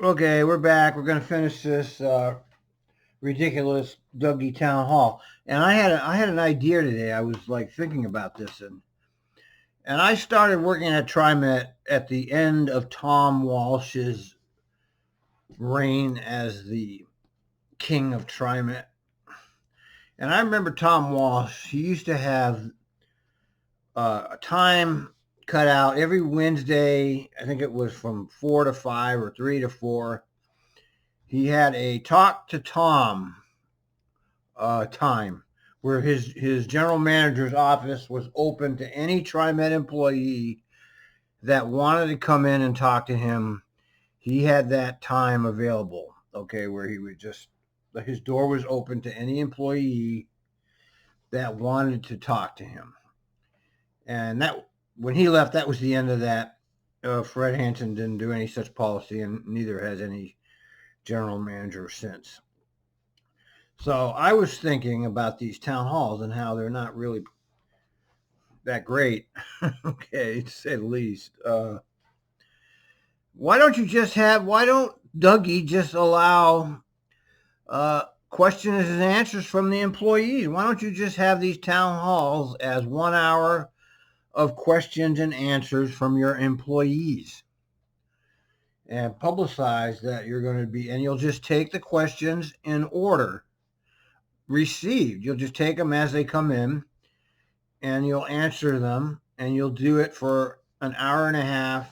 Okay, we're back. We're going to finish this ridiculous Dougie Town Hall. And I had an idea today. I was like thinking about this, and I started working at TriMet at the end of Tom Walsh's reign as the king of TriMet. And I remember Tom Walsh. He used to have a time cut out every Wednesday. I think it was from 4 to 5 or 3 to 4. He had a talk to Tom time where his general manager's office was open to any TriMet employee that wanted to come in and talk to him. He had that time available, okay, where he would just, his door was open to any employee that wanted to talk to him. And that, when he left, that was the end of that. Fred Hansen didn't do any such policy, and neither has any general manager since. So I was thinking about these town halls and how they're not really that great, okay, to say the least. Why don't Dougie just allow questions and answers from the employees? Why don't you just have these town halls as 1 hour of questions and answers from your employees? And publicize that you're going to be, and you'll just take the questions in order received. You'll just take them as they come in and you'll answer them, and you'll do it for an hour and a half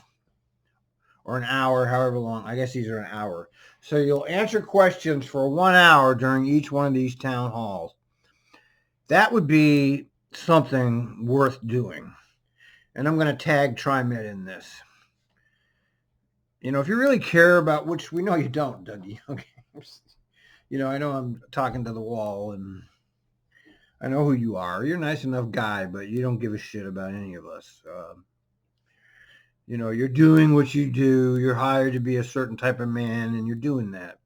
or an hour, however long. I guess these are an hour. So you'll answer questions for 1 hour during each one of these town halls. That would be something worth doing. And I'm going to tag TriMet in this. You know, if you really care about, which we know you don't, Dougie. Okay. You know, I know I'm talking to the wall, and I know who you are. You're a nice enough guy, but you don't give a shit about any of us. You know, you're doing what you do. You're hired to be a certain type of man, and you're doing that.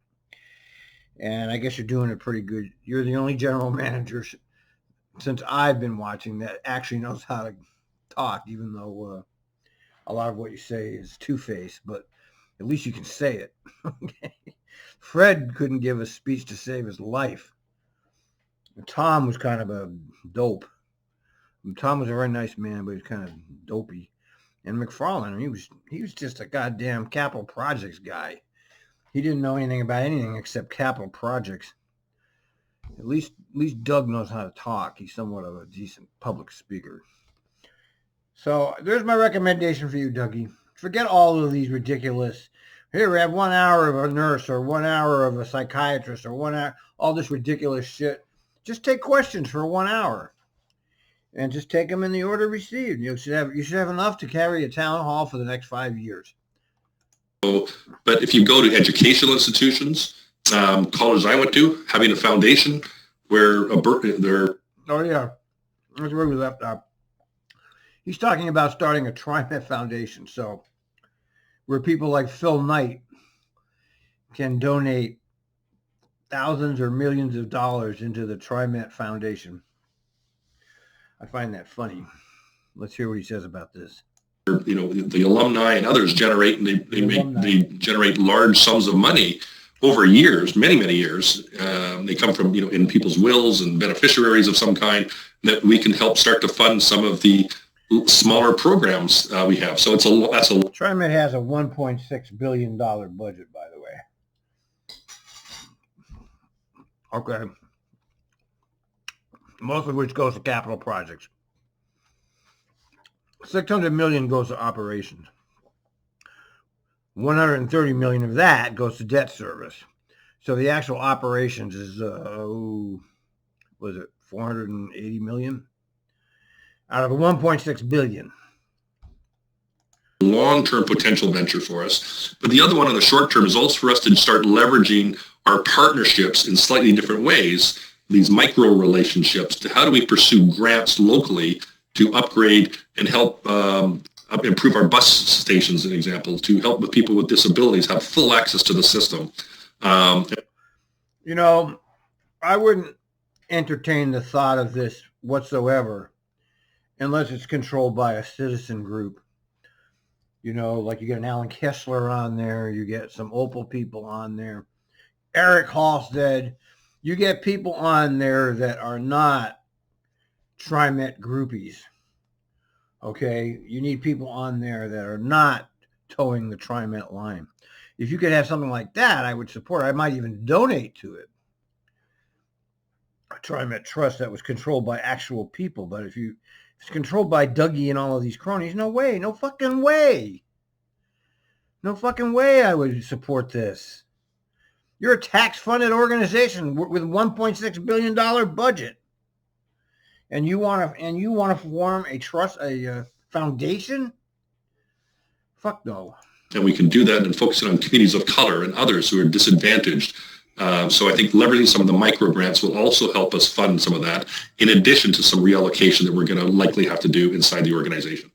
And I guess you're doing it pretty good. You're the only general manager since I've been watching that actually knows how to talk, even though a lot of what you say is two-faced, but at least you can say it. Okay. Fred couldn't give a speech to save his life. Tom was kind of a dope. Tom was a very nice man, but he was kind of dopey. And McFarlane, he was just a goddamn capital projects guy. He didn't know anything about anything except capital projects. At least Doug knows how to talk. He's somewhat of a decent public speaker. So there's my recommendation for you, Dougie. Forget all of these ridiculous. Here we have 1 hour of a nurse or 1 hour of a psychiatrist or 1 hour, all this ridiculous shit. Just take questions for 1 hour, and just take them in the order received. You should have enough to carry a town hall for the next 5 years. But if you go to educational institutions, colleges I went to, having a foundation where they're. Oh yeah, that's where we left off. He's talking about starting a TriMet Foundation, so where people like Phil Knight can donate thousands or millions of dollars into the TriMet Foundation. I find that funny. Let's hear what he says about this. You know, the alumni and others generate, and they generate large sums of money over years, many years. They come from, you know, in people's wills and beneficiaries of some kind that we can help start to fund some of the smaller programs we have. So that's a. TriMet has a $1.6 billion budget, by the way. Okay. Most of which goes to capital projects. $600 million goes to operations. $130 million of that goes to debt service. So the actual operations is was it $480 million out of a $1.6 billion. Long-term potential venture for us. But the other one on the short term is also for us to start leveraging our partnerships in slightly different ways, these micro relationships, to how do we pursue grants locally to upgrade and help improve our bus stations, an example, to help with people with disabilities have full access to the system. You know, I wouldn't entertain the thought of this whatsoever unless it's controlled by a citizen group. You know, like you get an Alan Kessler on there, you get some Opal people on there, Eric Halstead. You get people on there that are not TriMet groupies. Okay, you need people on there that are not towing the TriMet line. If you could have something like that, I would support it. I might even donate to it. A TriMet trust that was controlled by actual people. But if it's controlled by Dougie and all of these cronies, no way, no fucking way. No fucking way I would support this. You're a tax-funded organization with $1.6 billion budget. And you want to form a trust, a foundation? Fuck no. And we can do that and focus it on communities of color and others who are disadvantaged. So I think leveraging some of the micro grants will also help us fund some of that, in addition to some reallocation that we're going to likely have to do inside the organization.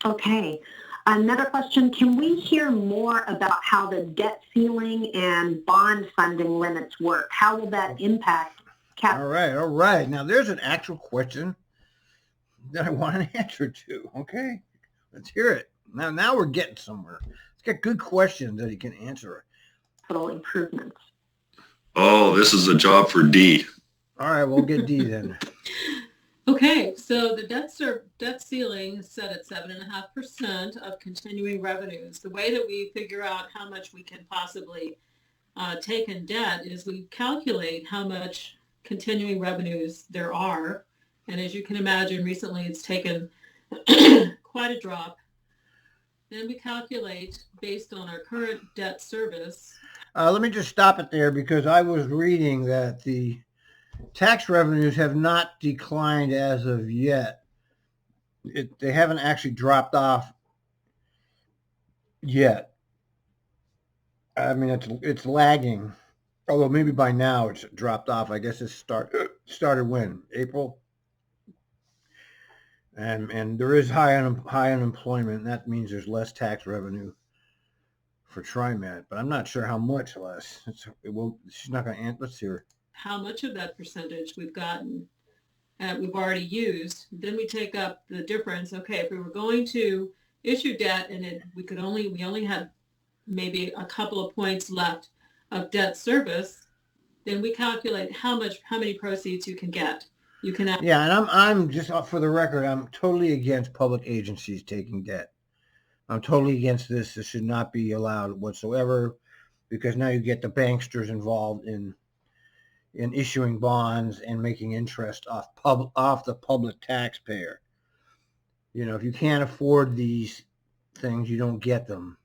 Okay. Another question, can we hear more about how the debt ceiling and bond funding limits work? How will that impact capital? All right. Now there's an actual question that I want an answer to. Okay, let's hear it. Now we're getting somewhere. It's got good questions that he can answer. Capital improvements. Oh, this is a job for D. All right, we'll get D then. Okay, so the debt ceiling is set at 7.5% of continuing revenues. The way that we figure out how much we can possibly take in debt is we calculate how much continuing revenues there are. And as you can imagine, recently it's taken quite a drop. Then we calculate based on our current debt service. Let me just stop it there because I was reading that the tax revenues have not declined as of yet. They haven't actually dropped off yet. I mean, it's lagging. Although maybe by now it's dropped off. I guess it started when? April? And there is high unemployment. And that means there's less tax revenue for TriMet. But I'm not sure how much less. She's not going to answer. Let's hear. How much of that percentage we've gotten, we've already used. Then we take up the difference. Okay, if we were going to issue debt and we only had maybe a couple of points left of debt service, then we calculate how many proceeds you can get. You can have. Yeah, and I'm just for the record, I'm totally against public agencies taking debt. I'm totally against this. This should not be allowed whatsoever, because now you get the banksters involved in issuing bonds and making interest off the public taxpayer. You know, if you can't afford these things, you don't get them.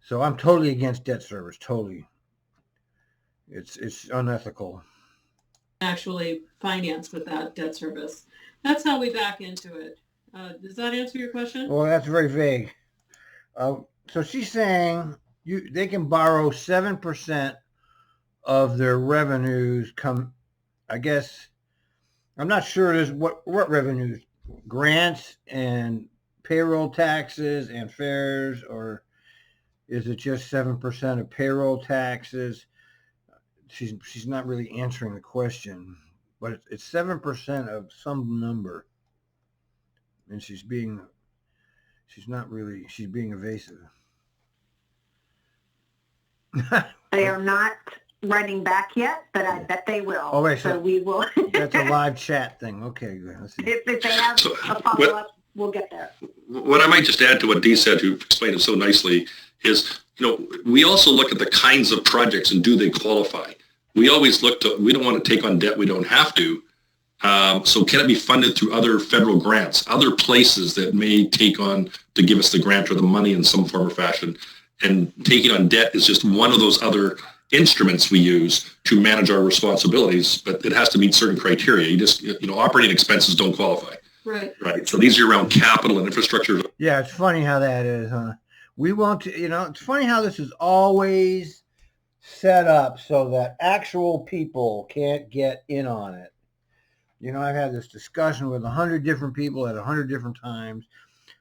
So I'm totally against debt service. Totally. It's unethical. Actually finance with that debt service. That's how we back into it. Does that answer your question? Well, that's very vague. So she's saying they can borrow 7% of their revenues come, I guess, I'm not sure there's what revenues, grants and payroll taxes and fares, or is it just 7% of payroll taxes? She's not really answering the question, but it's 7% of some number, and she's being evasive. They are not writing back yet, but I bet they will. Oh, wait, so we will. That's a live chat thing. Okay, good. Let's see. If they have a follow-up, we'll get there. What I might just add to what Dee said, who explained it so nicely, is, we also look at the kinds of projects and do they qualify? We always we don't want to take on debt we don't have to. So can it be funded through other federal grants, other places that may take on to give us the grant or the money in some form or fashion? And taking on debt is just one of those other instruments we use to manage our responsibilities, but it has to meet certain criteria. You just, operating expenses don't qualify. Right. Right. So these are around capital and infrastructure. Yeah, it's funny how that is, huh? We won't, it's funny how this is always set up so that actual people can't get in on it. I've had this discussion with 100 different people at 100 different times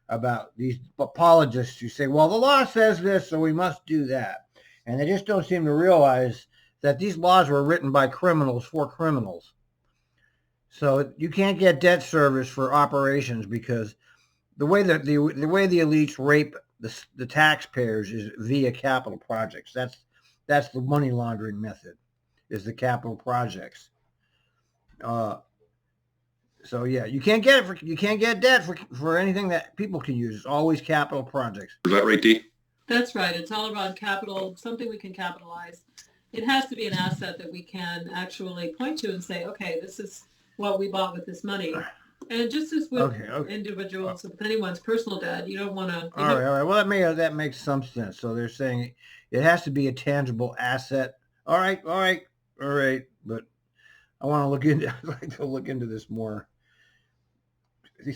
about these apologists who say, well, the law says this, so we must do that. And they just don't seem to realize that these laws were written by criminals for criminals. So you can't get debt service for operations because the way that the way the elites rape the taxpayers is via capital projects. That's the money laundering method, is the capital projects. So yeah, you can't get debt for anything that people can use. It's always capital projects. Is that right, Dee? That's right. It's all about capital, something we can capitalize. It has to be an asset that we can actually point to and say, okay, this is what we bought with this money. And just as with individuals, with anyone's personal debt, you don't want to. All right. Well, that makes some sense. So they're saying it has to be a tangible asset. All right. But I want to look into. I'd like to look into this more.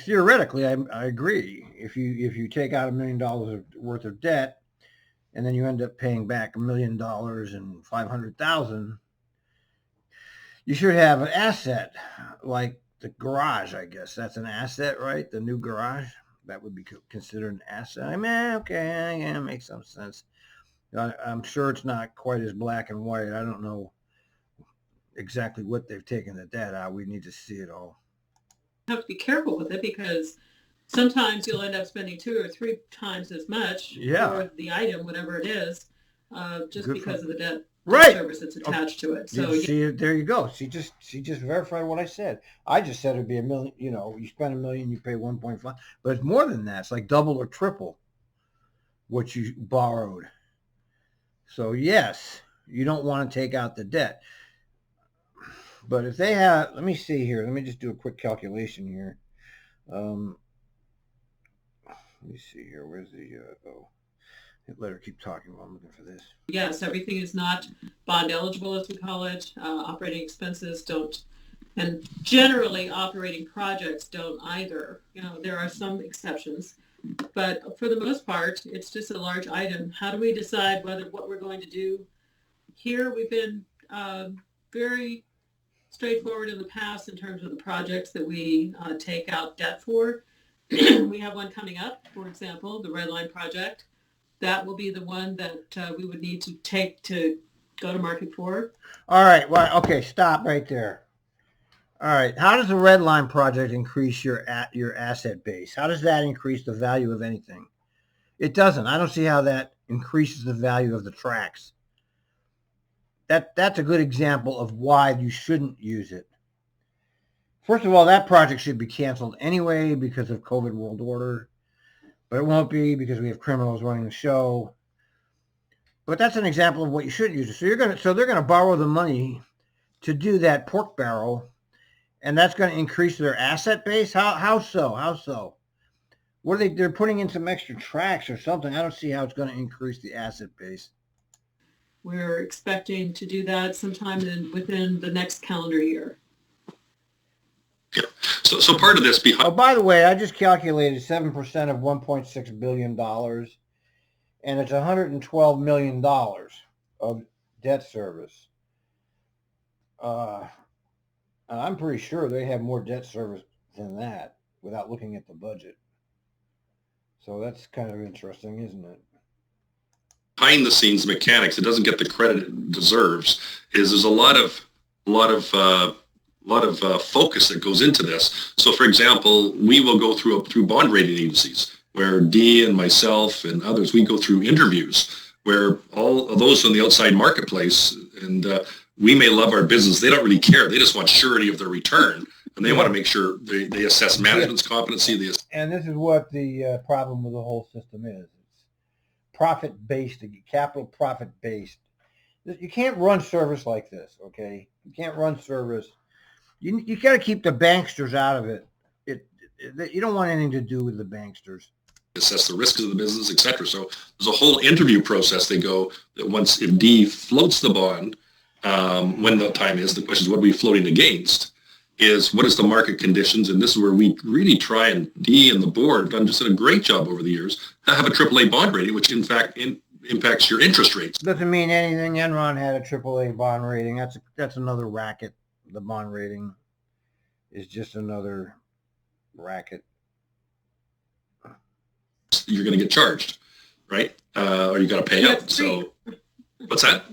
Theoretically, I agree. If you take out $1 million worth of debt, and then you end up paying back $1 million and 500,000, you should have an asset like the garage. I guess that's an asset, right? The new garage, that would be considered an asset. I mean, okay, yeah, it makes some sense. I'm sure it's not quite as black and white. I don't know exactly what they've taken the debt out. We need to see it all. You have to be careful with it, because sometimes you'll end up spending 2 or 3 times as much for the item, whatever it is, just because of the debt service that's attached to it. So see, there you go. She just verified what I said. I just said it'd be $1 million. You know, you spend $1 million, you pay 1.5, but it's more than that. It's like double or triple what you borrowed. So yes, you don't want to take out the debt. But if they have, let me see here. Let me just do a quick calculation here. Let me see here. Where's the, let her keep talking while I'm looking for this. Yes, everything is not bond eligible, as we call it. Operating expenses don't, and generally operating projects don't either. You know, there are some exceptions, but for the most part, it's just a large item. How do we decide what we're going to do here? We've been very straightforward in the past in terms of the projects that we take out debt for. We have one coming up, for example, the Red Line project. That will be the one that we would need to take to go to market for. All right. Well, okay. Stop right there. All right. How does the Red Line project increase your asset base? How does that increase the value of anything? It doesn't. I don't see how that increases the value of the tracks. That's a good example of why you shouldn't use it. First of all, that project should be canceled anyway because of COVID world order, but it won't be because we have criminals running the show. But that's an example of what you shouldn't use it. So they're gonna borrow the money to do that pork barrel, and that's going to increase their asset base. How so? What are they're putting in some extra tracks or something? I don't see how it's going to increase the asset base. We're expecting to do that sometime within the next calendar year. Yeah. So part of this behind. Oh, by the way, I just calculated 7% of $1.6 billion, and it's $112 million of debt service. I'm pretty sure they have more debt service than that without looking at the budget. So that's kind of interesting, isn't it? Behind the scenes mechanics, it doesn't get the credit it deserves. There's a lot of focus that goes into this. So, for example, we will go through bond rating agencies where Dee and myself and others, we go through interviews where all of those from the outside marketplace, and we may love our business, they don't really care. They just want surety of their return, and they want to make sure they assess management's competency. And this is what the problem with the whole system is. Profit-based, capital profit-based. You can't run service like this, okay? You can't run service. You got to keep the banksters out of it. You don't want anything to do with the banksters. Assess the risks of the business, etc. So there's a whole interview process they go that once, if D floats the bond, when the time is, the question is, what are we floating against? Is what is the market conditions? And this is where we really try, and D and the board have done just a great job over the years, to have a AAA bond rating, which in fact impacts your interest rates. Doesn't mean anything. Enron had a AAA bond rating. That's another racket. The bond rating is just another racket. You're going to get charged, right? Or you got to pay out. So what's that?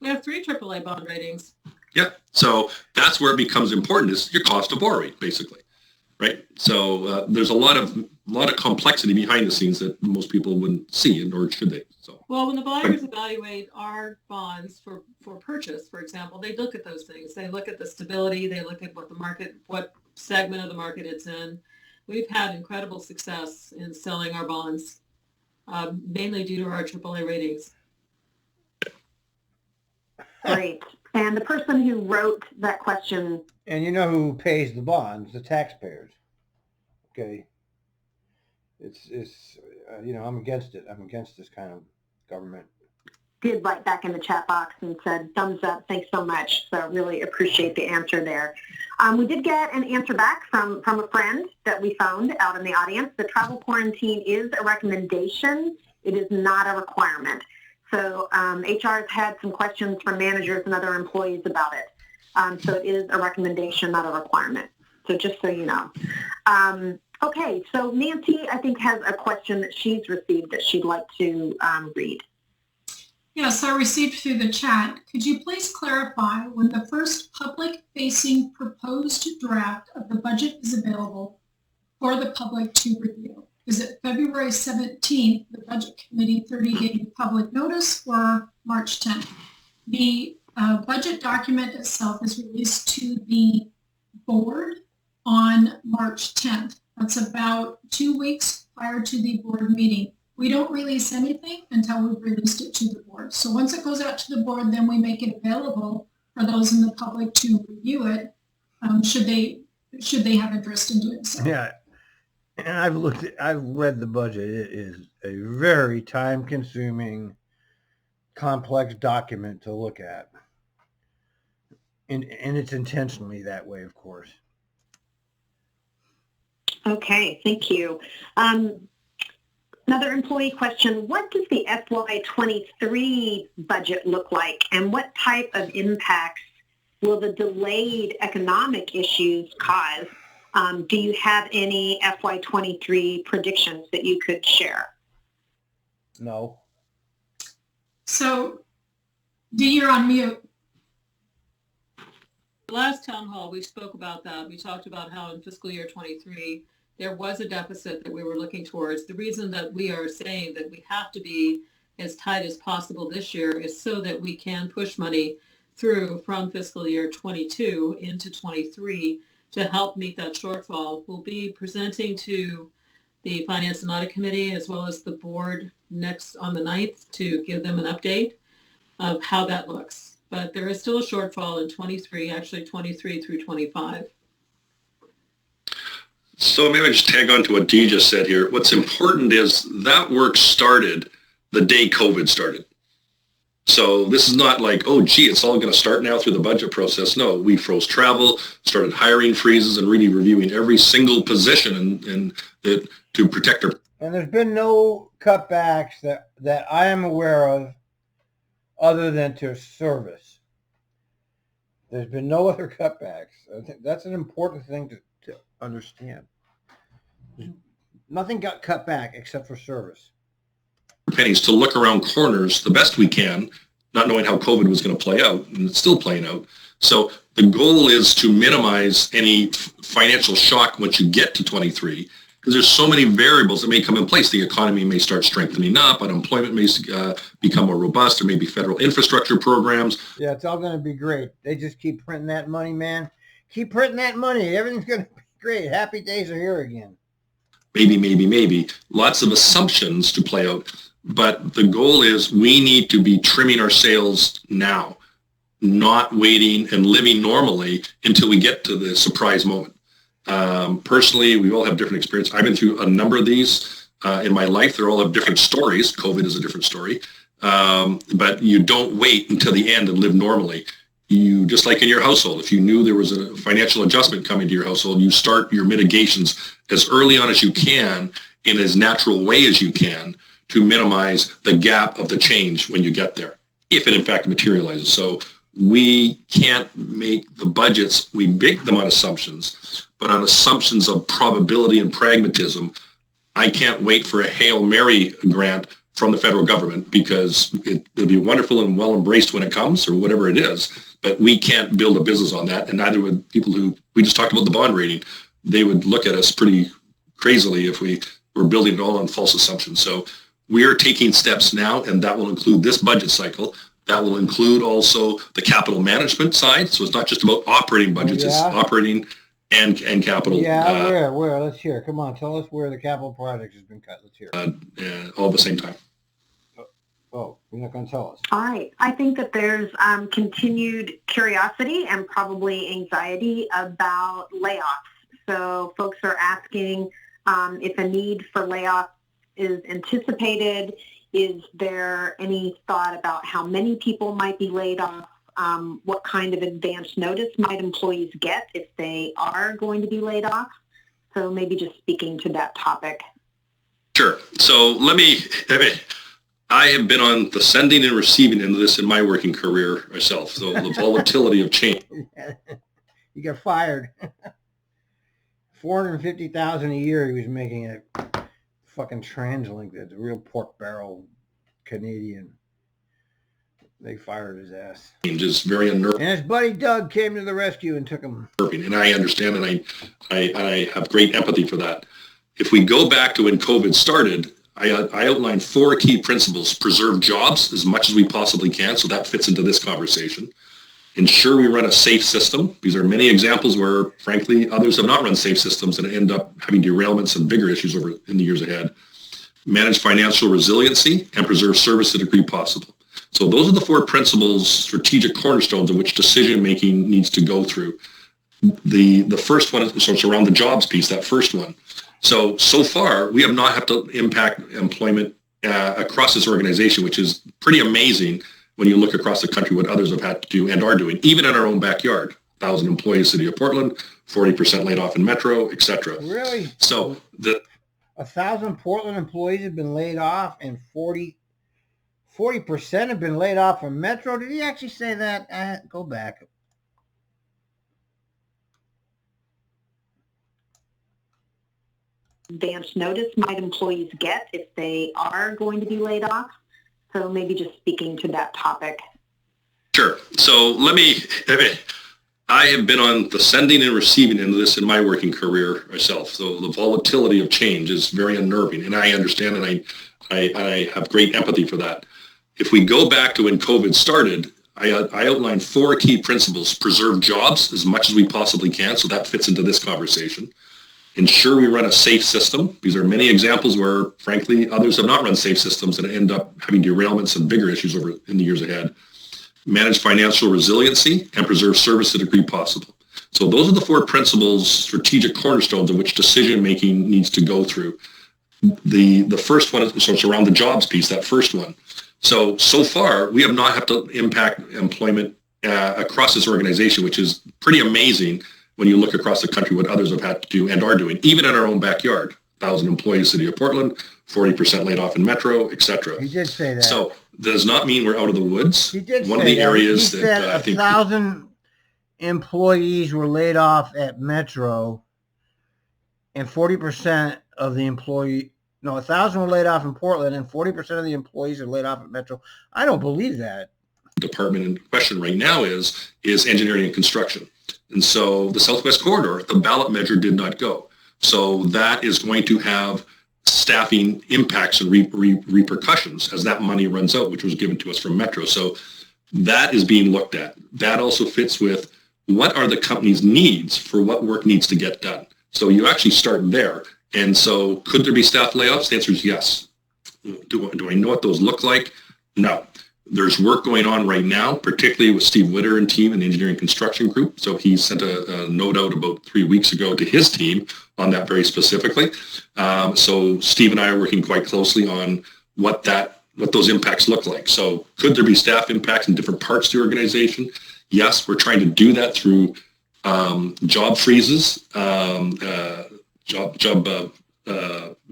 We have 3 AAA bond ratings. Yeah. So that's where it becomes important, is your cost of borrowing, basically. right? So there's a lot of complexity behind the scenes that most people wouldn't see, nor should they. So Well, when the buyers evaluate our bonds for purchase, for example, they look at those things. They look at the stability. They look at what segment of the market it's in. We've had incredible success in selling our bonds, mainly due to our AAA ratings. Great. And the person who wrote that question. And you know who pays the bonds? The taxpayers. Okay. It's I'm against it. I'm against this kind of government. Did write back in the chat box and said, thumbs up, thanks so much. So really appreciate the answer there. We did get an answer back from a friend that we found out in the audience. The travel quarantine is a recommendation. It is not a requirement. So HR has had some questions from managers and other employees about it. So it is a recommendation, not a requirement. So just so you know. Okay, so Nancy, I think, has a question that she's received that she'd like to read. Yes, I received through the chat. Could you please clarify when the first public-facing proposed draft of the budget is available for the public to review? Is it February 17th, the Budget Committee 30-day public notice, or March 10th? The budget document itself is released to the board on March 10th. That's about 2 weeks prior to the board meeting. We don't release anything until we've released it to the board. So once it goes out to the board, then we make it available for those in the public to review it, should they have interest in doing so. Yeah. And I've read the budget. It is a very time-consuming, complex document to look at. And it's intentionally that way, of course. Okay, thank you. Another employee question, what does the FY23 budget look like, and what type of impacts will the delayed economic issues cause? Do you have any FY23 predictions that you could share? No. So, Dee, you're on mute. Last town hall, we spoke about that. We talked about how in fiscal year 23, there was a deficit that we were looking towards. The reason that we are saying that we have to be as tight as possible this year is so that we can push money through from fiscal year 22 into 23 to help meet that shortfall. We'll be presenting to the Finance and Audit Committee as well as the board next on the 9th to give them an update of how that looks. But there is still a shortfall in 23, actually 23 through 25. So maybe I just tag on to what Dee just said here. What's important is that work started the day COVID started. So this is not like, oh, gee, it's all going to start now through the budget process. No, we froze travel, started hiring freezes, and really reviewing every single position and to protect our. And there's been no cutbacks that I am aware of other than to service. There's been no other cutbacks. I think that's an important thing to understand. Nothing got cut back except for service. Pennies to look around corners the best we can, not knowing how COVID was going to play out, and it's still playing out. So the goal is to minimize any financial shock once you get to 23, because there's so many variables that may come in place. The economy may start strengthening up, unemployment may become more robust, there may be federal infrastructure programs. Yeah, it's all going to be great. They just keep printing that money, man. Keep printing that money. Everything's going to be great. Happy days are here again. Maybe. Lots of assumptions to play out. But the goal is we need to be trimming our sails now, not waiting and living normally until we get to the surprise moment. Personally, we all have different experience. I've been through a number of these in my life. They all have different stories. COVID is a different story. But you don't wait until the end and live normally. You, just like in your household, if you knew there was a financial adjustment coming to your household, you start your mitigations as early on as you can in as natural way as you can to minimize the gap of the change when you get there, if it in fact materializes. So we can't make the budgets, we make them on assumptions, but on assumptions of probability and pragmatism. I can't wait for a Hail Mary grant from the federal government because it'll be wonderful and well embraced when it comes or whatever it is, but we can't build a business on that, and neither would people who, we just talked about the bond rating. they would look at us pretty crazily if we were building it all on false assumptions. So we are taking steps now, and that will include this budget cycle. That will include also the capital management side. So it's not just about operating budgets, it's operating and capital. Yeah, where? Let's hear. Come on, tell us where the capital project has been cut. Let's hear. All at the same time. Oh, you're not going to tell us. All right. I think that there's continued curiosity and probably anxiety about layoffs. So folks are asking if a need for layoffs is anticipated. Is there any thought about how many people might be laid off? What kind of advance notice might employees get if they are going to be laid off? So maybe just speaking to that topic. Sure. So I have been on the sending and receiving end of this in my working career myself. So the volatility of change. You got fired. $450,000 a year he was making a fucking TransLink, that's a real pork barrel Canadian. They fired his ass. Just very unnerving. And his buddy Doug came to the rescue and took him. And I understand, and I have great empathy for that. If we go back to when COVID started, I outlined 4 key principles. Preserve jobs as much as we possibly can, so that fits into this conversation. Ensure we run a safe system. These are many examples where, frankly, others have not run safe systems and end up having derailments and bigger issues over in the years ahead. Manage financial resiliency and preserve service to the degree possible. So those are the 4 principles, strategic cornerstones in which decision-making needs to go through. The first one is, so it's around the jobs piece, that first one. So far, we have not had to impact employment across this organization, which is pretty amazing when you look across the country what others have had to do and are doing, even in our own backyard. 1,000 employees, City of Portland, 40% laid off in Metro, etc. Really? So 1,000 Portland employees have been laid off, and 40% have been laid off from Metro. Did he actually say that? Go back. Advance notice might employees get if they are going to be laid off? So maybe just speaking to that topic. Sure. So I have been on the sending and receiving end of this in my working career myself. So the volatility of change is very unnerving, and I understand, and I have great empathy for that. If we go back to when COVID started, I outlined 4 key principles. Preserve jobs as much as we possibly can, so that fits into this conversation. Ensure we run a safe system. These are many examples where, frankly, others have not run safe systems and end up having derailments and bigger issues over in the years ahead. Manage financial resiliency and preserve service to the degree possible. So those are the 4 principles, strategic cornerstones in which decision-making needs to go through. The first one is, so it's around the jobs piece, that first one. So far, we have not had to impact employment across this organization, which is pretty amazing when you look across the country what others have had to do and are doing, even in our own backyard. 1,000 employees, City of Portland, 40% laid off in Metro, etc. He did say that. So that does not mean we're out of the woods. He did One say of the that. areas he that said I think 1,000 employees were laid off at Metro, and 40% of the 1,000 were laid off in Portland, and 40% of the employees are laid off at Metro. I don't believe that. Department in question right now is engineering and construction. And so the Southwest Corridor, the ballot measure did not go. So that is going to have staffing impacts and repercussions as that money runs out, which was given to us from Metro. So that is being looked at. That also fits with what are the company's needs for what work needs to get done. So you actually start there. And so could there be staff layoffs? The answer is yes. Do I know what those look like? No. There's work going on right now, particularly with Steve Witter and team in the engineering construction group. So he sent a note out about 3 weeks ago to his team on that very specifically. So Steve and I are working quite closely on what those impacts look like. So could there be staff impacts in different parts of the organization? Yes, we're trying to do that through job freezes,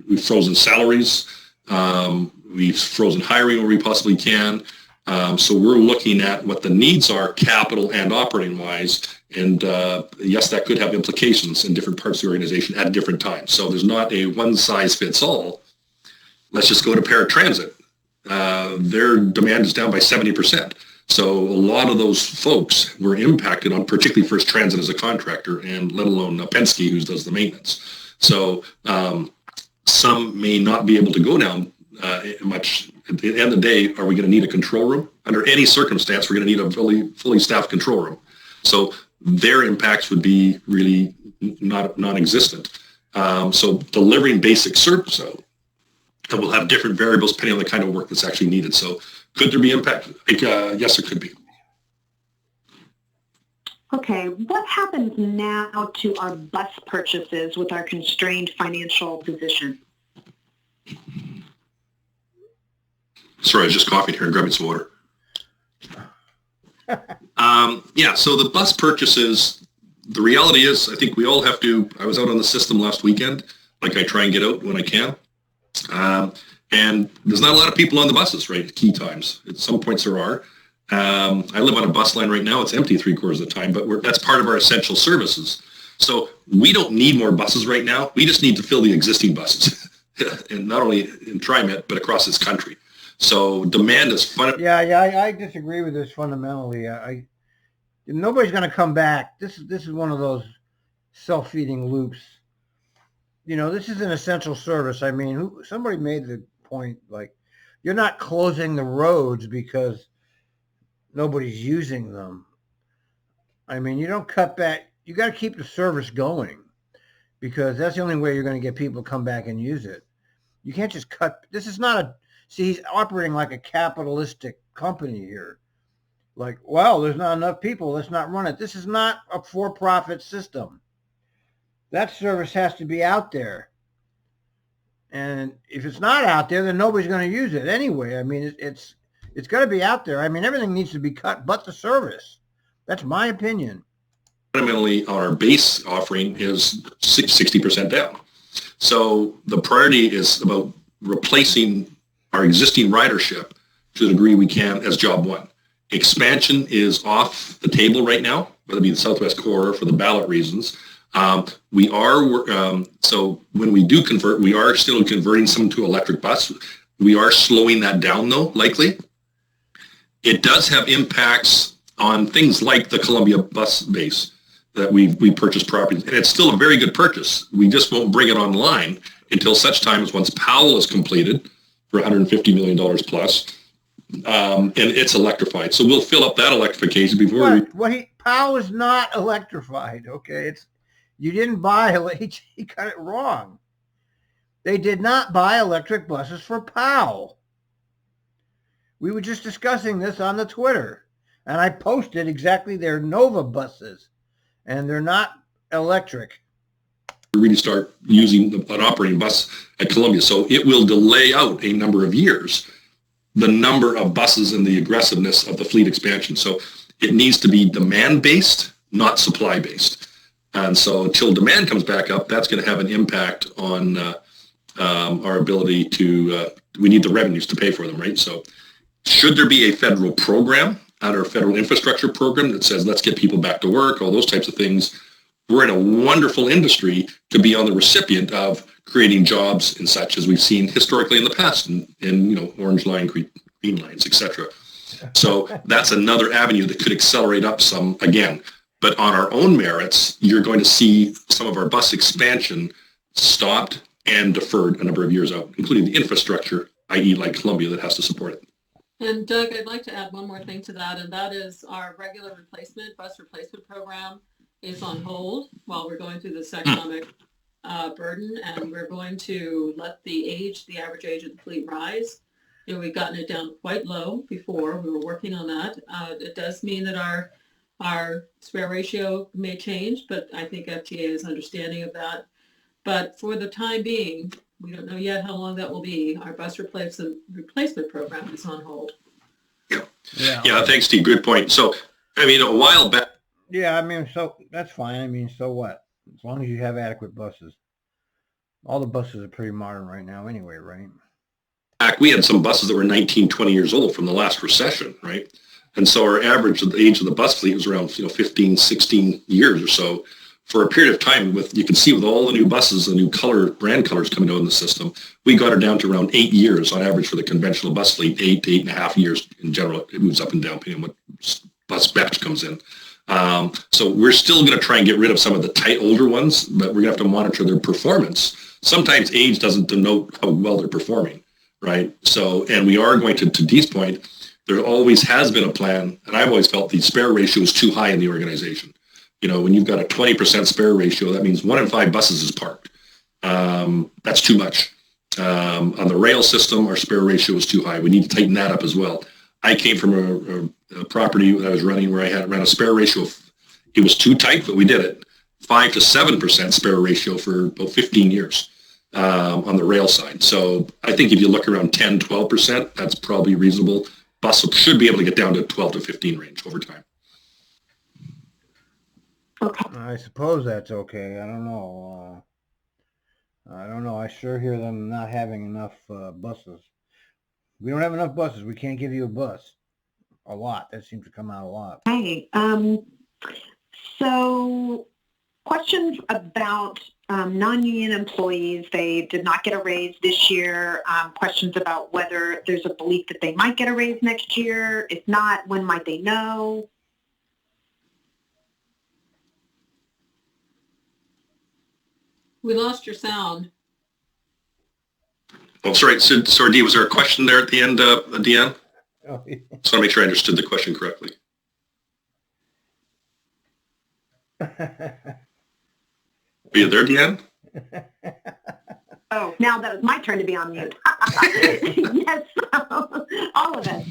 we've frozen salaries, we've frozen hiring where we possibly can. So we're looking at what the needs are, capital and operating wise. And yes, that could have implications in different parts of the organization at different times. So there's not a one size fits all. Let's just go to paratransit. Their demand is down by 70%. So a lot of those folks were impacted on particularly First Transit as a contractor, and let alone Penske, who does the maintenance. So some may not be able to go down much. At the end of the day, are we going to need a control room? Under any circumstance, we're going to need a fully staffed control room. So their impacts would be really non-existent. So delivering basic service out, and we'll have different variables depending on the kind of work that's actually needed. So could there be impact? Yes, there could be. Okay, what happens now to our bus purchases with our constrained financial position? Sorry, I was just coughing here and grabbing some water. So the bus purchases, the reality is, I think we all have to, I was out on the system last weekend, like I try and get out when I can. And there's not a lot of people on the buses, right, at key times. At some points there are. I live on a bus line right now. It's empty 3/4 of the time, but that's part of our essential services. So we don't need more buses right now. We just need to fill the existing buses, and not only in TriMet, but across this country. So demand is fun. Yeah, I disagree with this fundamentally. Nobody's going to come back. This is one of those self-feeding loops. This is an essential service. I mean, somebody made the point, like, you're not closing the roads because nobody's using them. I mean, you don't cut back. You got to keep the service going, because that's the only way you're going to get people to come back and use it. You can't just cut. This is not he's operating like a capitalistic company here. Like, well, there's not enough people, let's not run it. This is not a for-profit system. That service has to be out there. And if it's not out there, then nobody's going to use it anyway. I mean, it's got to be out there. I mean, everything needs to be cut but the service. That's my opinion. Fundamentally, our base offering is 60% down. So the priority is about replacing our existing ridership to the degree we can as job one. Expansion is off the table right now, whether it be the Southwest Corridor for the ballot reasons. We are, so when we do convert, we are still converting some to electric bus. We are slowing that down though, likely. It does have impacts on things like the Columbia bus base that we purchased property, and it's still a very good purchase. We just won't bring it online until such time as once Powell is completed for $150 million plus, and it's electrified. So we'll fill up that electrification before Powell is not electrified. Okay, you didn't buy he got it wrong. They did not buy electric buses for Powell. We were just discussing this on the Twitter, and I posted exactly their Nova buses, and they're not electric. Really start using an operating bus at Columbia. So it will delay out a number of years the number of buses and the aggressiveness of the fleet expansion. So it needs to be demand-based, not supply-based. And so until demand comes back up, that's going to have an impact on our ability to, we need the revenues to pay for them, right? So should there be a federal program, our federal infrastructure program that says, let's get people back to work, all those types of things, we're in a wonderful industry to be on the recipient of creating jobs and such, as we've seen historically in the past in Orange Line, Green Lines, etc. So that's another avenue that could accelerate up some again. But on our own merits, you're going to see some of our bus expansion stopped and deferred a number of years out, including the infrastructure, i.e. like Columbia, that has to support it. And Doug, I'd like to add one more thing to that, and that is our regular bus replacement program is on hold while we're going through this economic burden, and we're going to let the average age of the fleet rise. We've gotten it down quite low before. We were working on that. It does mean that our spare ratio may change, but I think FTA is understanding of that. But for the time being, we don't know yet how long that will be. Our bus replacement program is on hold. Yeah. Thanks, Steve. Good point. So, I mean, a while back. Yeah, I mean, so that's fine. I mean, so what? As long as you have adequate buses. All the buses are pretty modern right now anyway, right? We had some buses that were 19, 20 years old from the last recession, right? And so our average of the age of the bus fleet was around 15, 16 years or so. For a period of time, you can see with all the new buses, the new brand colors coming out in the system, we got her down to around 8 years on average for the conventional bus fleet, 8 to 8.5 years in general. It moves up and down depending on what bus BEPT comes in. So we're still going to try and get rid of some of the tight older ones, but we're going to have to monitor their performance. Sometimes age doesn't denote how well they're performing, right? So, and we are going to Dee's point, there always has been a plan, and I've always felt the spare ratio is too high in the organization. You know, when you've got a 20% spare ratio, that means 1 in 5 buses is parked. That's too much. On the rail system, our spare ratio is too high. We need to tighten that up as well. I came from a property that I was running where I ran a spare ratio. It was too tight, but we did it. 5 to 7% spare ratio for about 15 years on the rail side. So I think if you look around 10, 12%, that's probably reasonable. Bus should be able to get down to 12 to 15 range over time. Okay. I suppose that's okay. I don't know. I sure hear them not having enough buses. We don't have enough buses. We can't give you a bus. A lot. That seems to come out a lot. Okay. So questions about non-union employees. They did not get a raise this year. Questions about whether there's a belief that they might get a raise next year. If not, when might they know? We lost your sound. Oh, sorry. Sorry, Dee, was there a question there at the end, Deanne? Oh, yeah. Just want to make sure I understood the question correctly. Are you there, Deanne? Oh, now that was my turn to be on mute. Yes, all of us.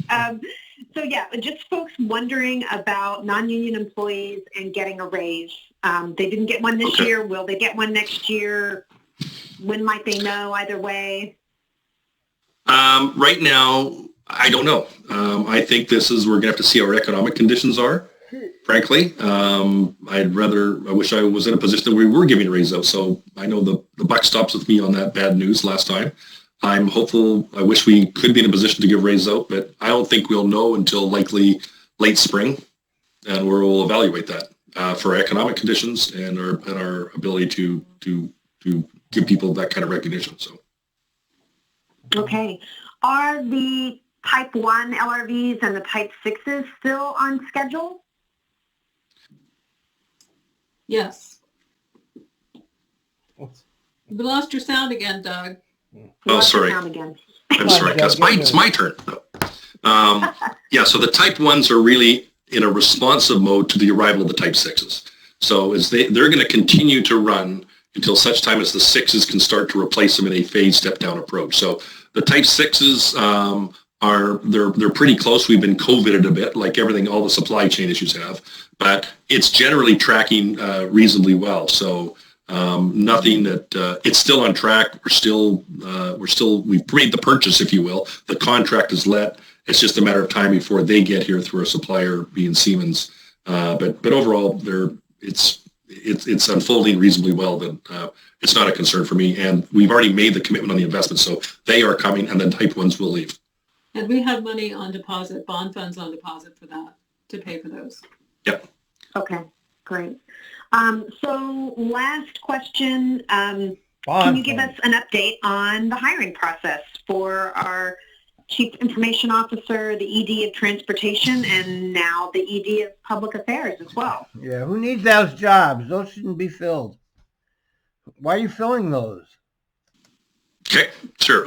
So yeah, just folks wondering about non-union employees and getting a raise. They didn't get one this year. Will they get one next year? When might they know? Either way. Right now, I don't know. I think we're going to have to see how our economic conditions are. Frankly, I wish I was in a position where we were giving a raise out. So I know the buck stops with me on that bad news last time. I'm hopeful. I wish we could be in a position to give raises out, but I don't think we'll know until likely late spring, and we'll evaluate that for our economic conditions and our ability to give people that kind of recognition. So. Okay. Are the Type 1 LRVs and the Type 6s still on schedule? Yes. We lost your sound again, Doug. Oh, sorry. Again. I'm sorry. It's my turn. Yeah, so the Type 1s are really in a responsive mode to the arrival of the Type 6s. So they're going to continue to run until such time as the 6s can start to replace them in a phased step-down approach. So the Type 6s they're pretty close. We've been COVIDed a bit, like everything, all the supply chain issues have, but it's generally tracking reasonably well. So nothing that it's still on track. We've made the purchase, if you will. The contract is let. It's just a matter of time before they get here through our supplier being Siemens. But overall, it's unfolding reasonably well. That it's not a concern for me. And we've already made the commitment on the investment, so they are coming, and then Type 1s will leave. And we have money on deposit, bond funds on deposit for that, to pay for those. Yep. Okay, great. So last question, can you give us an update on the hiring process for our Chief Information Officer, the ED of Transportation, and now the ED of Public Affairs as well? Yeah, who needs those jobs? Those shouldn't be filled. Why are you filling those? Okay, sure.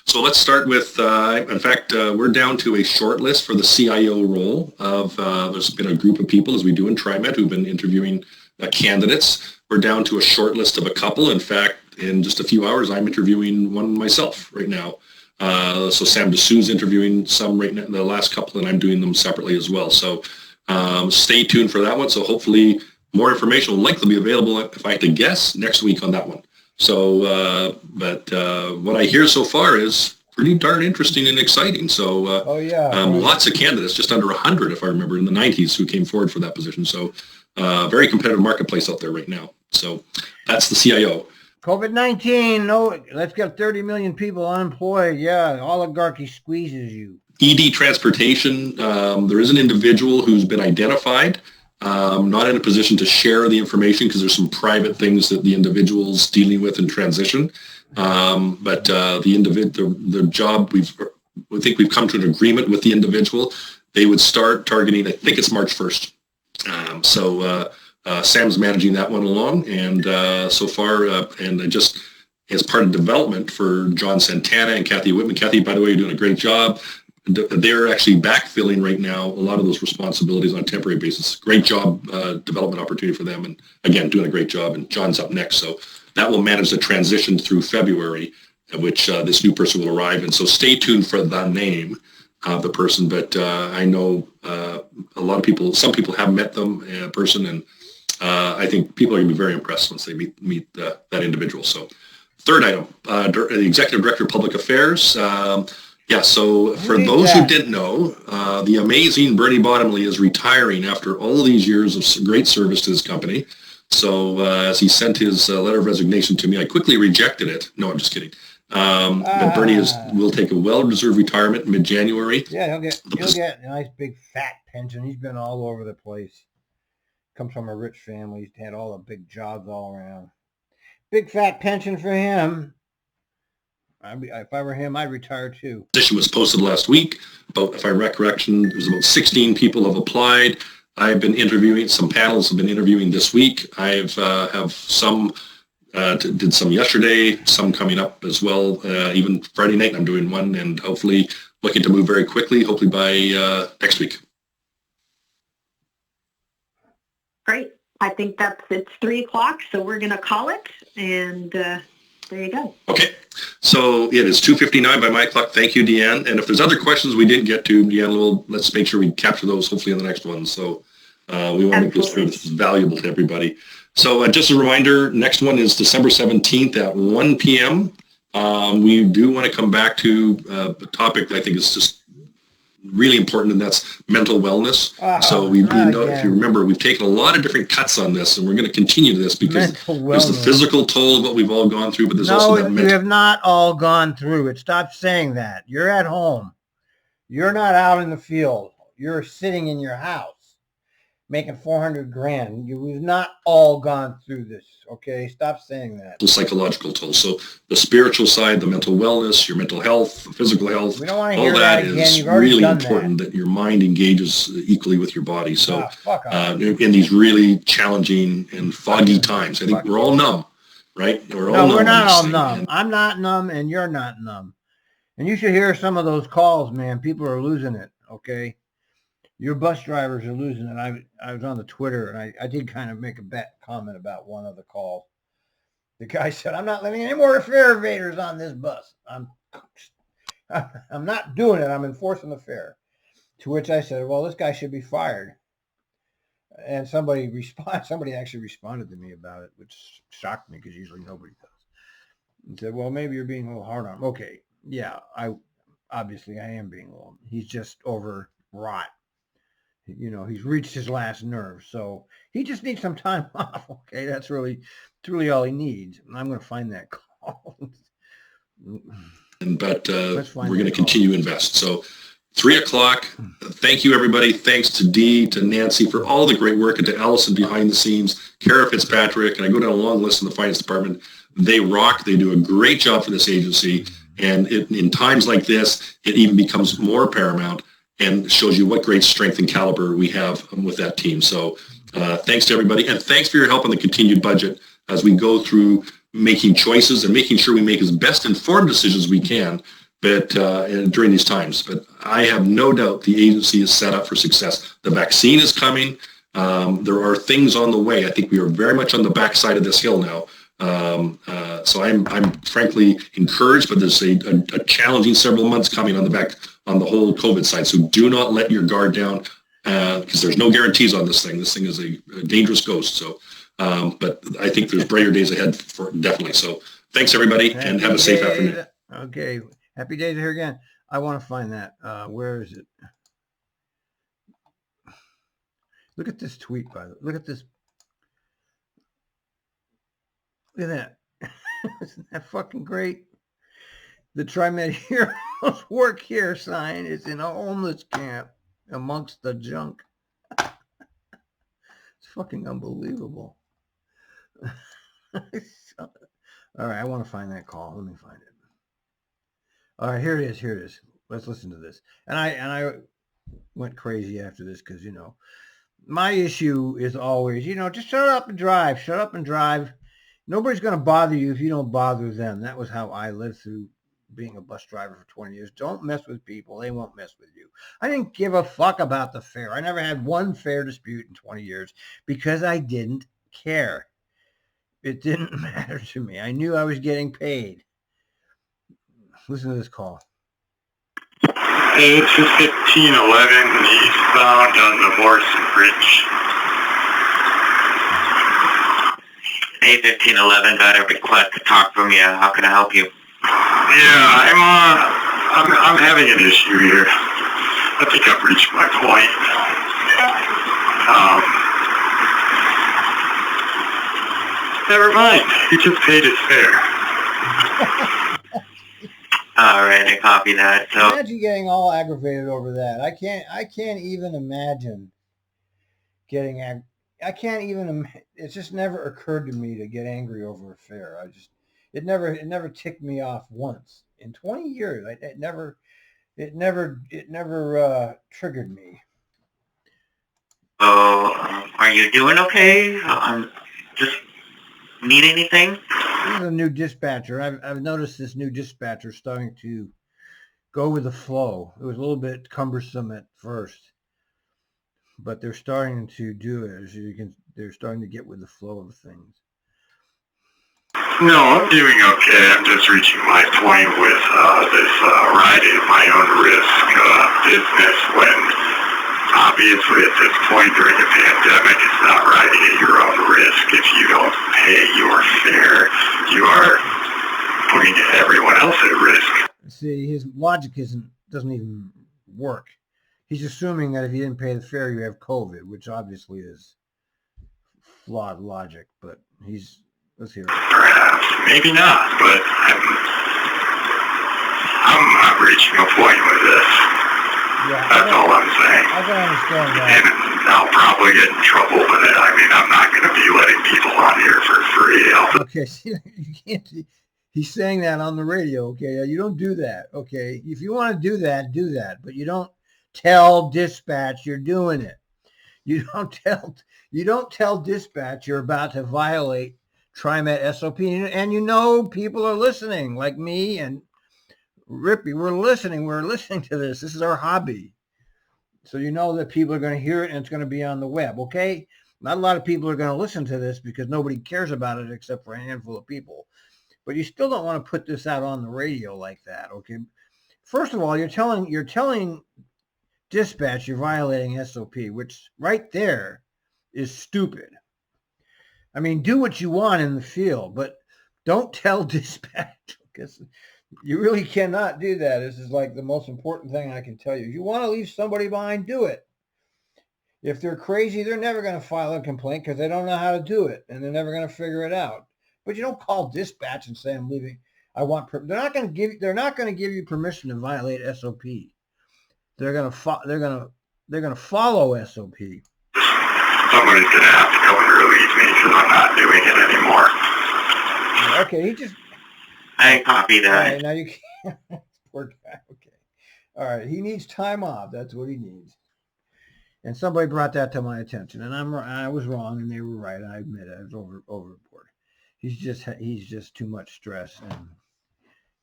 So let's start with, in fact, we're down to a short list for the CIO role there's been a group of people, as we do in TriMet, who've been interviewing candidates. We're down to a short list of a couple. In fact, in just a few hours, I'm interviewing one myself right now. So Sam DeSue's interviewing some right now, the last couple, and I'm doing them separately as well. So stay tuned for that one. So hopefully more information will likely be available, if I had to guess, next week on that one. So, but what I hear so far is pretty darn interesting and exciting. So, lots of candidates, just under 100, if I remember, in the 90s, who came forward for that position. So, very competitive marketplace out there right now. So, that's the CIO. COVID-19, no, let's get 30 million people unemployed. Yeah, oligarchy squeezes you. ED Transportation, there is an individual who's been identified. Not in a position to share the information because there's some private things that the individual's dealing with in transition. But the job, I think we've come to an agreement with the individual they would start targeting, I think it's March 1st. Sam's managing that one along, and so far, and just as part of development for John Santana and Kathy Whitman. Kathy, by the way, you're doing a great job. They're actually backfilling right now a lot of those responsibilities on a temporary basis. Great job, development opportunity for them, and again, doing a great job. And John's up next, so that will manage the transition through February, at which this new person will arrive. And so stay tuned for the name of the person. But I know a lot of people, some people have met them in person, and I think people are going to be very impressed once they meet that individual. So third item, the Executive Director of Public Affairs. So for those who didn't know, the amazing Bernie Bottomley is retiring after all these years of great service to his company. So as he sent his letter of resignation to me, I quickly rejected it. No, I'm just kidding. But Bernie will take a well-deserved retirement mid-January. Yeah, he'll get a nice big fat pension. He's been all over the place. Comes from a rich family. He's had all the big jobs all around. Big fat pension for him. If I were him, I'd retire too. Position was posted last week. If I recollection, there's about 16 people have applied. I've been interviewing. Some panels have been interviewing this week. I've have some did some yesterday, some coming up as well. Even Friday night, I'm doing one, and hopefully looking to move very quickly. Hopefully by next week. Great. I think it's 3:00, so we're going to call it, and there you go. Okay. So it is 2:59 by my clock. Thank you, Deanne. And if there's other questions we didn't get to, Deanne, let's make sure we capture those hopefully in the next one. So we want to make this sure this is valuable to everybody. So just a reminder, next one is December 17th at 1 p.m. We do want to come back to a topic that I think is just really important, and that's mental wellness. So we know, if you remember, we've taken a lot of different cuts on this, and we're going to continue this because there's the physical toll of what we've all gone through, but there's also that mental. You have not all gone through it. Stop saying that. You're at home. You're not out in the field. You're sitting in your house making $400,000. We've not all gone through this. Okay, stop saying that. The psychological toll. So the spiritual side, the mental wellness, your mental health, the physical health, we don't want to all hear that again. is really important that your mind engages equally with your body. So in these really challenging and foggy times, I think we're all numb, right? We're not all numb. I'm not numb, and you're not numb. And you should hear some of those calls, man. People are losing it. Okay. Your bus drivers are losing it. I was on the Twitter, and I did kind of make a comment about one of the calls. The guy said, "I'm not letting any more fare evaders on this bus. I'm not doing it. I'm enforcing the fare." To which I said, "Well, this guy should be fired." And somebody actually responded to me about it, which shocked me because usually nobody does. And said, "Well, maybe you're being a little hard on him." Okay, yeah, I am being a little. He's just overwrought. You know, he's reached his last nerve, so he just needs some time off. Okay, that's really all he needs. And I'm going to find that call. But we're going to continue to invest. So 3:00. Thank you, everybody. Thanks to Dee, to Nancy for all the great work, and to Allison behind the scenes, Kara Fitzpatrick, and I go down a long list in the finance department. They rock. They do a great job for this agency. And in times like this, it even becomes more paramount and shows you what great strength and caliber we have with that team. So thanks to everybody. And thanks for your help on the continued budget as we go through making choices and making sure we make as best informed decisions we can during these times. But I have no doubt the agency is set up for success. The vaccine is coming. There are things on the way. I think we are very much on the backside of this hill now. So I'm frankly encouraged, but there's a challenging several months coming on the whole COVID side. So do not let your guard down because there's no guarantees on this thing. This thing is a dangerous ghost. So, but I think there's brighter days ahead for definitely. So thanks everybody and have a safe afternoon. Okay. Happy days here again. I want to find that. Where is it? Look at this tweet, by the way. Look at this. Look at that. Isn't that fucking great? The TriMed Heroes Work Here sign is in a homeless camp amongst the junk. It's fucking unbelievable. All right, I want to find that call. Let me find it. All right, here it is. Let's listen to this. And I went crazy after this because, my issue is always, just shut up and drive. Shut up and drive. Nobody's going to bother you if you don't bother them. That was how I lived through being a bus driver for 20 years. Don't mess with people. They won't mess with you. I didn't give a fuck about the fare. I never had one fare dispute in 20 years because I didn't care. It didn't matter to me. I knew I was getting paid. Listen to this call. Hey, it's 1511 eastbound on the Horse Bridge. Hey, 1511, got a request to talk from you. How can I help you? Yeah, I'm having an issue here. I think I've reached my point. Never mind. He just paid his fare. All right, I copy that. So imagine getting all aggravated over that. I can't even imagine getting it's just never occurred to me to get angry over a fare. It never ticked me off once in 20 years. It never triggered me. are you doing okay? Just need anything? This is a new dispatcher. I've noticed this new dispatcher starting to go with the flow. It was a little bit cumbersome at first, but they're starting to do it. They're starting to get with the flow of things. No, I'm doing okay. I'm just reaching my point with this riding my own risk business when obviously at this point during the pandemic it's not riding at your own risk. If you don't pay your fare, you are putting everyone else at risk. See, his logic doesn't even work. He's assuming that if you didn't pay the fare, you have COVID, which obviously is flawed logic, but let's hear it. Perhaps, maybe not, but I'm reaching a point with this. Yeah, that's all I'm saying. I can understand that. And I'll probably get in trouble with it. I mean, I'm not going to be letting people on here for free. Okay, see, you can't. He's saying that on the radio. Okay, you don't do that. Okay, if you want to do that, but you don't tell dispatch you're doing it. You don't tell dispatch you're about to violate TriMet SOP, and people are listening, like me and Rippy. We're listening to this. This is our hobby. So that people are going to hear it and it's going to be on the web, okay? Not a lot of people are going to listen to this because nobody cares about it except for a handful of people. But you still don't want to put this out on the radio like that, okay? First of all, you're telling dispatch you're violating SOP, which right there is stupid. I mean, do what you want in the field, but don't tell dispatch, because you really cannot do that. This is like the most important thing I can tell you. If you want to leave somebody behind, do it. If they're crazy, they're never going to file a complaint because they don't know how to do it, and they're never going to figure it out. But you don't call dispatch and say, I'm leaving. They're not going to give you permission to violate SOP. They're going to follow SOP. Somebody's going to have to come and relieve me because I'm not doing it anymore. Okay, I copy that. All right, now you can't. Poor guy. Okay. All right, he needs time off. That's what he needs. And somebody brought that to my attention, and I was wrong, and they were right. I admit it. I was overboard. He's just too much stress, and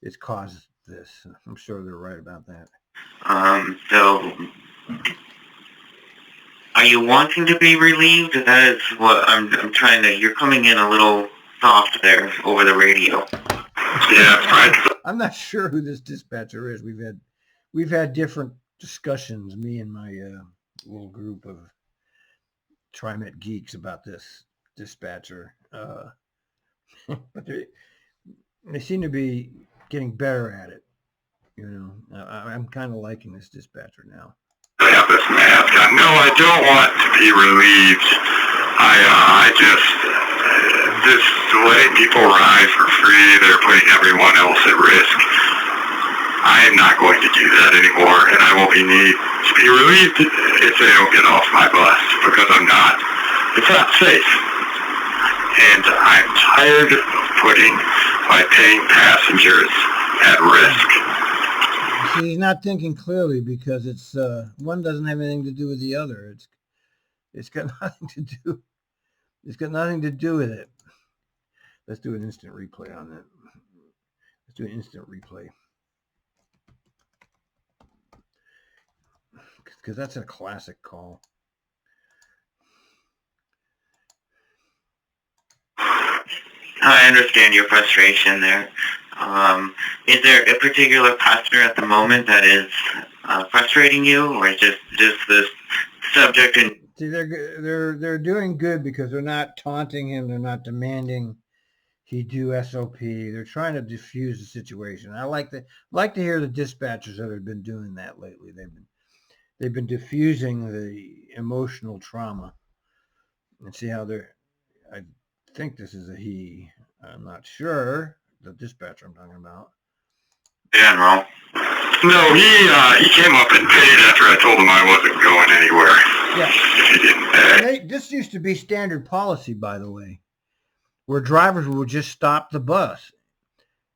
it's caused this. I'm sure they're right about that. So are you wanting to be relieved? That is what I'm trying to. You're coming in a little soft there over the radio. Yeah, I'm not sure who this dispatcher is. We've had different discussions, me and my little group of TriMet geeks, about this dispatcher. But they seem to be getting better at it. I'm kind of liking this dispatcher now. I have this mask. No, I don't want to be relieved. Just letting people ride for free, they're putting everyone else at risk. I am not going to do that anymore, and I won't be need to be relieved if they don't get off my bus, because I'm not. It's not safe. And I'm tired of putting my paying passengers at risk. See, he's not thinking clearly because it's one doesn't have anything to do with the other. It's got nothing to do. It's got nothing to do with it. Let's do an instant replay on that. Let's do an instant replay. Because that's a classic call. I understand your frustration there. Is there a particular customer at the moment that is frustrating you, or just this subject? And see, they're doing good because they're not taunting him. They're not demanding he do SOP. They're trying to diffuse the situation. I like to hear the dispatchers that have been doing that lately. They've been diffusing the emotional trauma, and see how they're. I think this is a he. I'm not sure. The dispatcher I'm talking about. General. No, he came up and paid after I told him I wasn't going anywhere. Yeah. If he didn't pay. This used to be standard policy, by the way, where drivers would just stop the bus,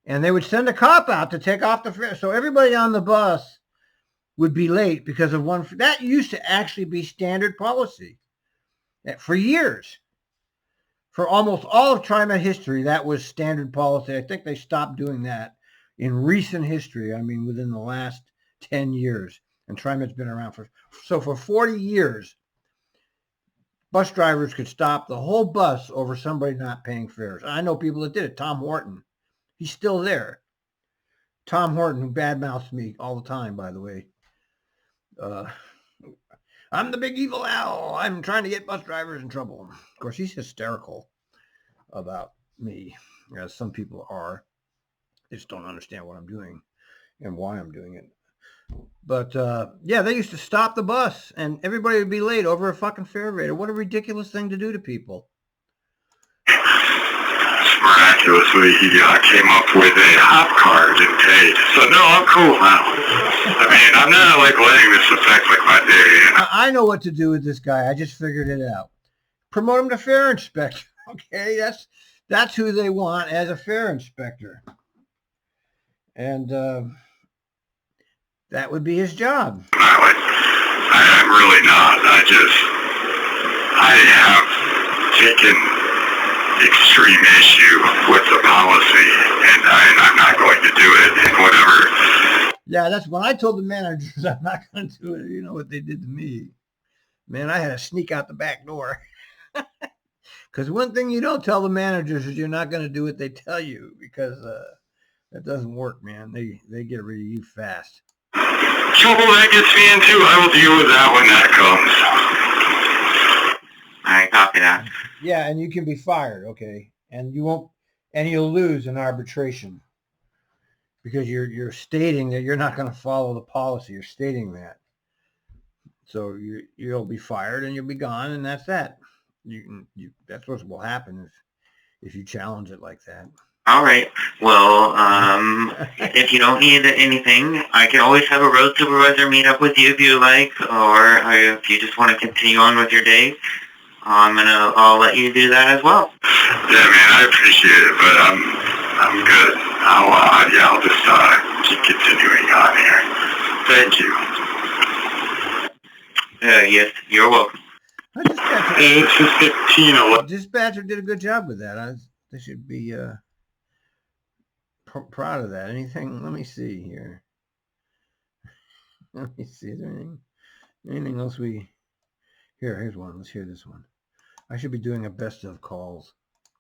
and they would send a cop out to take off the fare. So everybody on the bus would be late because of one. That used to actually be standard policy for years. For almost all of TriMet history, that was standard policy. I think they stopped doing that in recent history. I mean, within the last 10 years. And TriMet's been around for 40 years. Bus drivers could stop the whole bus over somebody not paying fares. I know people that did it. Tom Horton. He's still there. Tom Horton, who badmouths me all the time, by the way. I'm the big evil owl. I'm trying to get bus drivers in trouble. Of course, he's hysterical about me, as some people are. They just don't understand what I'm doing and why I'm doing it. But, yeah, they used to stop the bus, and everybody would be late over a fucking fare raider. What a ridiculous thing to do to people. Miraculously, he came up with a hop card and paid. So, no, I'm cool now. I mean, I'm not, letting this affect, my day. I know what to do with this guy. I just figured it out. Promote him to fare inspector. Okay, that's who they want as a fare inspector. And that would be his job. I'm really not. I have taken extreme issue with the policy, and I'm not going to do it, and whatever. Yeah, that's when I told the managers I'm not going to do it. You know what they did to me. Man, I had to sneak out the back door. Because one thing you don't tell the managers is you're not going to do what they tell you, because that doesn't work, man. They get rid of you fast. Trouble that gets me into, I will deal with that when that comes. All right, copy that. Yeah, and you can be fired, okay? And you'll lose in arbitration because you're stating that you're not going to follow the policy. You're stating that. So you'll be fired and you'll be gone, and that's that. That's what will happen if you challenge it like that. All right. Well, if you don't need anything, I can always have a road supervisor meet up with you if you like, or if you just want to continue on with your day, I'll let you do that as well. Yeah, man, I appreciate it, but I'm good. I'll just keep continuing on here. Thank you. Yes, you're welcome. Dispatcher did a good job with that. They should be proud of that. Anything? Let me see here. Let me see. Is there anything else here's one. Let's hear this one. I should be doing a best of calls.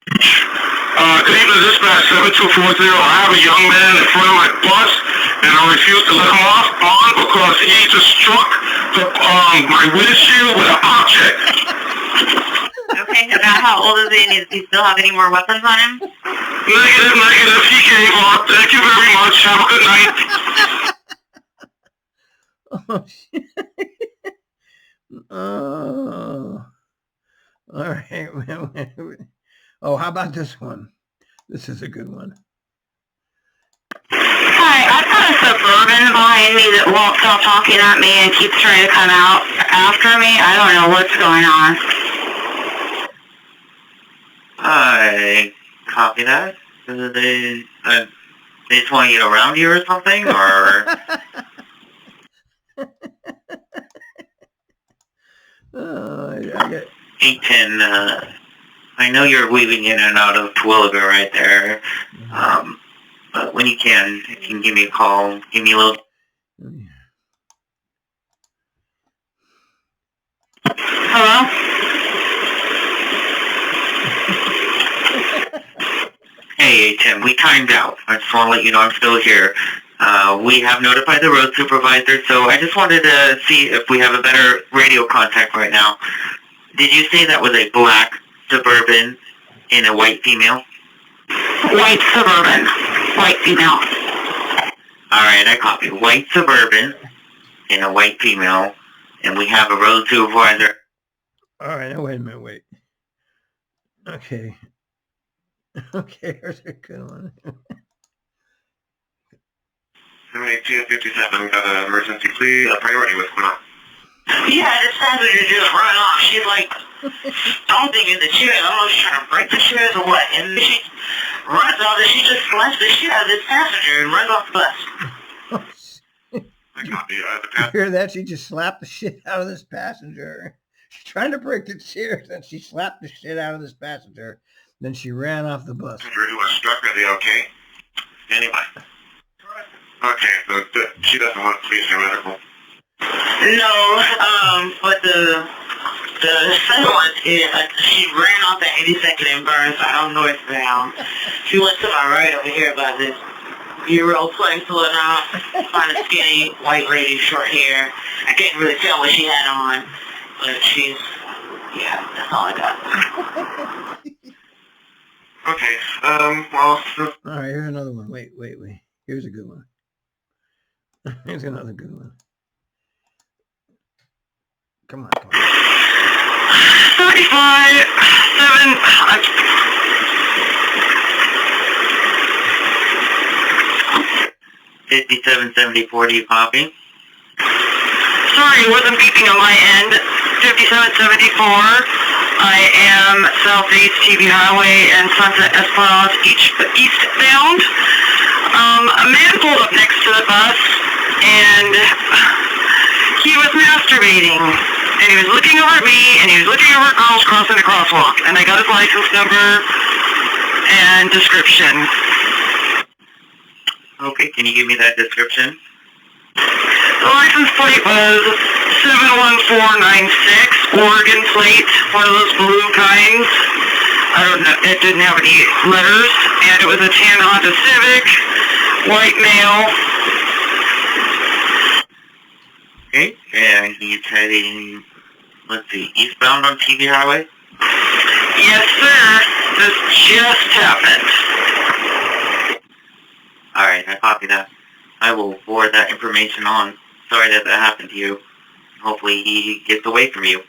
Good evening, dispatch 7240. I have a young man in front of my bus, and I refuse to let him off because he just struck my windshield with an object. Okay, about how old is he? And does he still have any more weapons on him? Negative. He gave up. Thank you very much. Have a good night. Oh, shit. Oh. All right. Oh, how about this one? This is a good one. Hi, I've got a Suburban behind me that won't stop talking at me and keeps trying to come out after me. I don't know what's going on. I copy that. They just want to get around you or something, or? I got 810, I know you're weaving in and out of Terwilliger right there. But when you can give me a call, give me a little... Hello? Hey, Tim, we timed out. I just want to let you know I'm still here. We have notified the road supervisor, so I just wanted to see if we have a better radio contact right now. Did you say that was a black Suburban and a white female? White Suburban. White female. Alright, I copy. White Suburban and a white female, and we have a road supervisor. Alright, now wait a minute, wait. Okay. Okay, here's a good one. 7257, got an emergency, please. Priority, what's going on? Yeah, this passenger just run off. She's like stomping in the chair. I don't know if she's trying to break the chairs or what. And then she runs off and she just slaps the shit out of this passenger and runs off the bus. I copy. You hear that? She just slapped the shit out of this passenger. She's trying to break the chairs and she slapped the shit out of this passenger. Then she ran off the bus. Passenger who was struck, are they okay? Standing by. Okay, so she doesn't want police or medical. No, but the second one is she ran off at 82nd and Burns. I don't know it's down. She went to my right over here by this Euro place pulling out. Find a skinny white lady, short hair. I can't really tell what she had on, but she's, yeah, that's all I got. Okay, well... All right, here's another one. Wait. Here's a good one. Here's another good one. Come on. 35, 7... 5774, do you copy? Sorry, it wasn't beeping on my end. 5774. I am Southeast TV Highway and Sunset Esplanade eastbound. A man pulled up next to the bus and he was masturbating. And he was looking over at me and he was looking over at girls crossing the crosswalk. And I got his license number and description. Okay, can you give me that description? The license plate was 71496, Oregon plate, one of those blue kinds. I don't know, it didn't have any letters, and it was a tan Honda Civic, white male. Okay, and he's heading, let's see, eastbound on TV Highway? Yes, sir. This just happened. Alright, I copy that. I will forward that information on. Sorry that happened to you. Hopefully he gets away from you.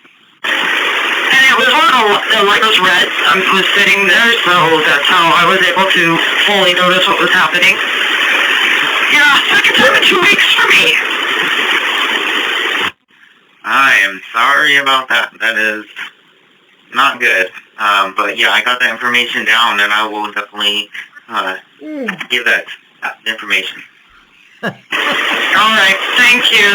And it was one of the light was red. I was sitting there, so that's how I was able to fully notice what was happening. Yeah, second time in 2 weeks for me. I am sorry about that. That is not good. But yeah, I got that information down and I will definitely give that information. Alright, thank you.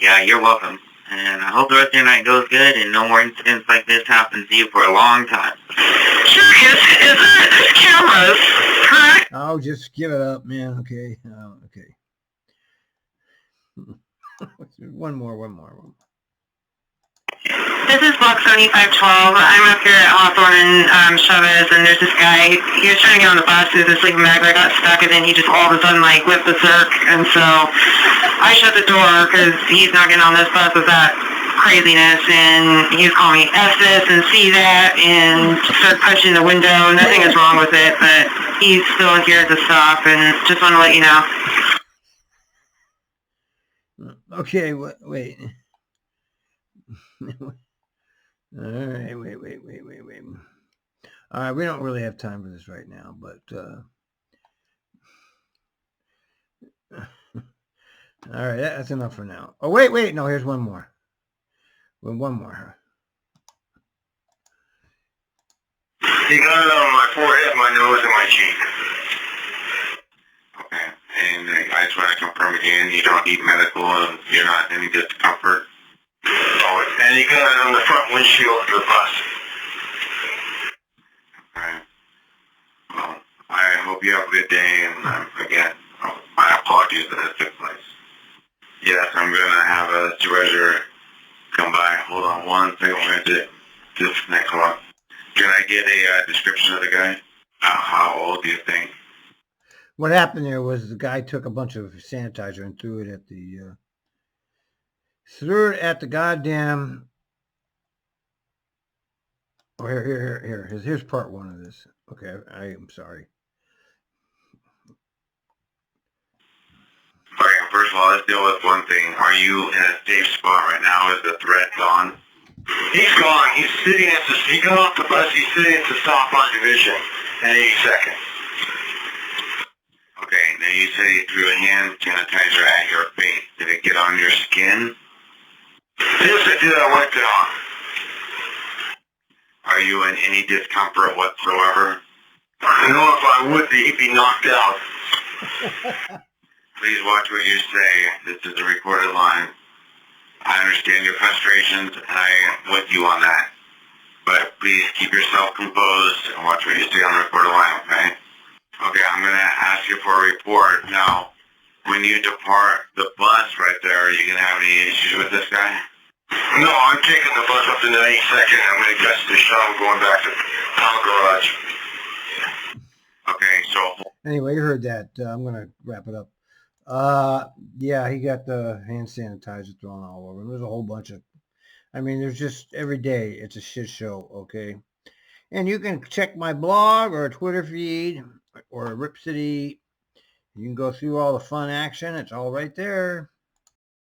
Yeah, you're welcome. And I hope the rest of your night goes good and no more incidents like this happen to you for a long time. Sure, there's cameras, correct? Oh, just give it up, man. Okay. Okay. One more. This is Block 7512. I'm up here at Hawthorne and Chavez, and there's this guy. He was trying to get on the bus with a sleeping bag, but I got stuck, and then he just all of a sudden, like, whipped the circ, and so I shut the door, because he's not getting on this bus with that craziness, and he was calling me F this and C that, and started punching the window. Nothing is wrong with it, but he's still here to stop, and just want to let you know. Okay, wait. All right, wait. All right, we don't really have time for this right now, but all right, that's enough for now. Oh, wait, no, here's one more. One more. You got it on my forehead, my nose, and my cheek. And I just want to confirm again, you don't need medical and you're not in any discomfort. Oh, and you got it on the front windshield of your bus. Alright. Well, I hope you have a good day, and again, my apologies that this took place. Yes, I'm going to have a supervisor come by. Hold on one second, we're going to disconnect one. Can I get a description of the guy? How old do you think? What happened there was the guy took a bunch of sanitizer and threw it at the goddamn. Oh, here's part one of this. Okay, I am sorry. Okay, first of all, let's deal with one thing. Are you in a safe spot right now? Is the threat gone? He's gone. He got off the bus. He's sitting at the southbound division in 80 seconds. Okay, now you said he threw a hand sanitizer at your face. Did it get on your skin? Yes, it did. I wiped it off. Are you in any discomfort whatsoever? No, if I would, he'd be knocked out. Please watch what you say. This is a recorded line. I understand your frustrations, and I am with you on that. But please keep yourself composed and watch what you say on the recorded line, okay? Okay, I'm going to ask you for a report. Now, when you depart the bus right there, are you going to have any issues with this guy? No, I'm taking the bus up to 92nd. I'm going to catch the shuttle going back to town garage. Okay, so... Anyway, you heard that. I'm going to wrap it up. Yeah, he got the hand sanitizer thrown all over him. There's a whole bunch of, I mean, there's just every day it's a shit show, okay? And you can check my blog or Twitter feed or Rip City. You can go through all the fun action. It's all right there.